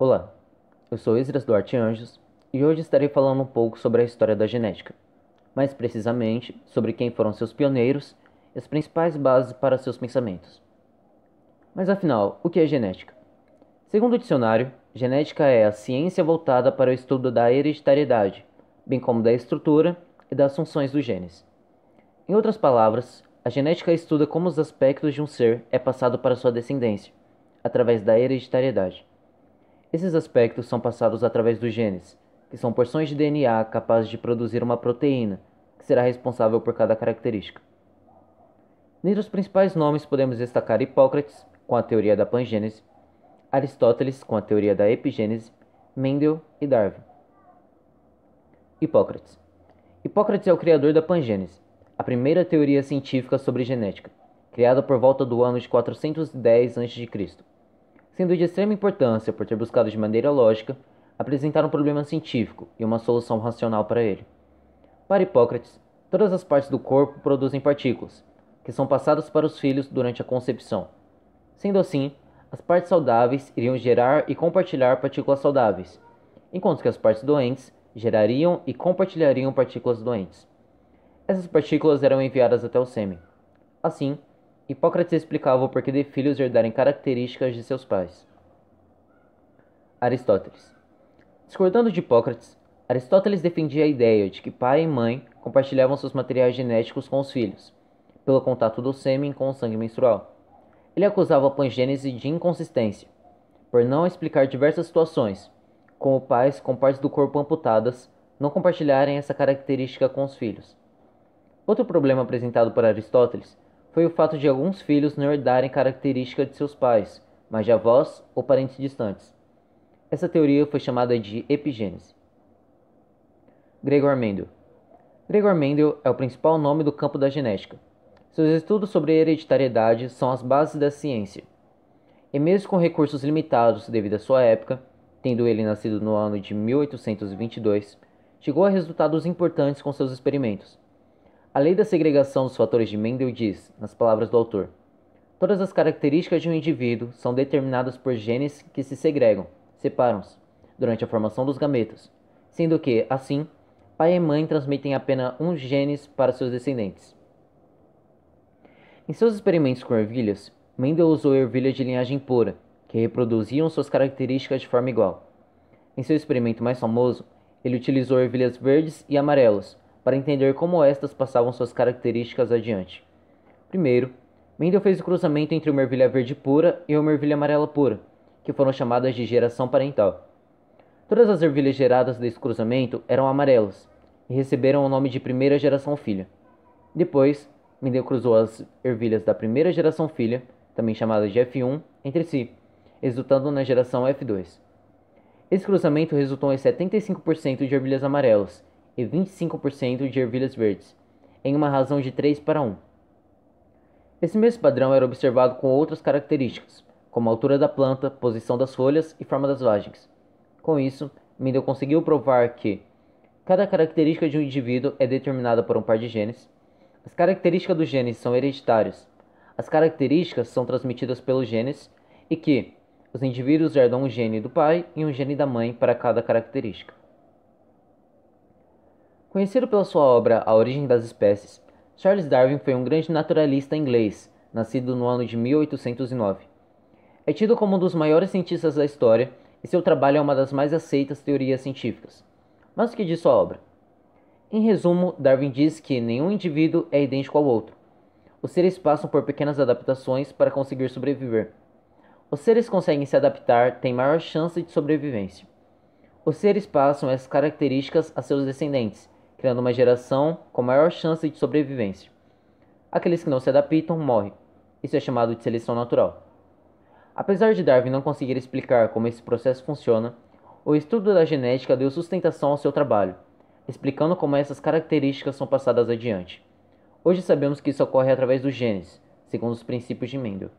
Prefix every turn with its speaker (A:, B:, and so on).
A: Olá, eu sou Esdras Duarte Anjos e hoje estarei falando um pouco sobre a história da genética, mais precisamente sobre quem foram seus pioneiros e as principais bases para seus pensamentos. Mas afinal, o que é genética? Segundo o dicionário, genética é a ciência voltada para o estudo da hereditariedade, bem como da estrutura e das funções dos genes. Em outras palavras, a genética estuda como os aspectos de um ser é passado para sua descendência, através da hereditariedade. Esses aspectos são passados através dos genes, que são porções de DNA capazes de produzir uma proteína, que será responsável por cada característica. Dentre os principais nomes podemos destacar Hipócrates, com a teoria da pangênese, Aristóteles, com a teoria da epigênese, Mendel e Darwin. Hipócrates. Hipócrates é o criador da pangênese, a primeira teoria científica sobre genética, criada por volta do ano de 410 a.C., sendo de extrema importância por ter buscado de maneira lógica apresentar um problema científico e uma solução racional para ele. Para Hipócrates, todas as partes do corpo produzem partículas, que são passadas para os filhos durante a concepção. Sendo assim, as partes saudáveis iriam gerar e compartilhar partículas saudáveis, enquanto que as partes doentes gerariam e compartilhariam partículas doentes. Essas partículas eram enviadas até o sêmen. Assim, Hipócrates explicava o porquê de filhos herdarem características de seus pais. Aristóteles. Discordando de Hipócrates, Aristóteles defendia a ideia de que pai e mãe compartilhavam seus materiais genéticos com os filhos, pelo contato do sêmen com o sangue menstrual. Ele acusava a pangênese de inconsistência, por não explicar diversas situações, como pais com partes do corpo amputadas não compartilharem essa característica com os filhos. Outro problema apresentado por Aristóteles foi o fato de alguns filhos não herdarem características de seus pais, mas de avós ou parentes distantes. Essa teoria foi chamada de epigênese. Gregor Mendel. Gregor Mendel é o principal nome do campo da genética. Seus estudos sobre hereditariedade são as bases da ciência. E mesmo com recursos limitados devido à sua época, tendo ele nascido no ano de 1822, chegou a resultados importantes com seus experimentos. A lei da segregação dos fatores de Mendel diz, nas palavras do autor, todas as características de um indivíduo são determinadas por genes que se segregam, separam-se, durante a formação dos gametas, sendo que, assim, pai e mãe transmitem apenas um genes para seus descendentes. Em seus experimentos com ervilhas, Mendel usou ervilhas de linhagem pura, que reproduziam suas características de forma igual. Em seu experimento mais famoso, ele utilizou ervilhas verdes e amarelas para entender como estas passavam suas características adiante. Primeiro, Mendel fez o cruzamento entre uma ervilha verde pura e uma ervilha amarela pura, que foram chamadas de geração parental. Todas as ervilhas geradas desse cruzamento eram amarelas e receberam o nome de primeira geração filha. Depois, Mendel cruzou as ervilhas da primeira geração filha, também chamada de F1, entre si, resultando na geração F2. Esse cruzamento resultou em 75% de ervilhas amarelas e 25% de ervilhas verdes, em uma razão de 3:1. Esse mesmo padrão era observado com outras características, como a altura da planta, posição das folhas e forma das vagens. Com isso, Mendel conseguiu provar que cada característica de um indivíduo é determinada por um par de genes, as características dos genes são hereditárias, as características são transmitidas pelos genes e que os indivíduos herdam um gene do pai e um gene da mãe para cada característica. Conhecido pela sua obra A Origem das Espécies, Charles Darwin foi um grande naturalista inglês, nascido no ano de 1809. É tido como um dos maiores cientistas da história e seu trabalho é uma das mais aceitas teorias científicas. Mas o que diz sua obra? Em resumo, Darwin diz que nenhum indivíduo é idêntico ao outro. Os seres passam por pequenas adaptações para conseguir sobreviver. Os seres que conseguem se adaptar têm maior chance de sobrevivência. Os seres passam essas características a seus descendentes, criando uma geração com maior chance de sobrevivência. Aqueles que não se adaptam morrem. Isso é chamado de seleção natural. Apesar de Darwin não conseguir explicar como esse processo funciona, o estudo da genética deu sustentação ao seu trabalho, explicando como essas características são passadas adiante. Hoje sabemos que isso ocorre através dos genes, segundo os princípios de Mendel.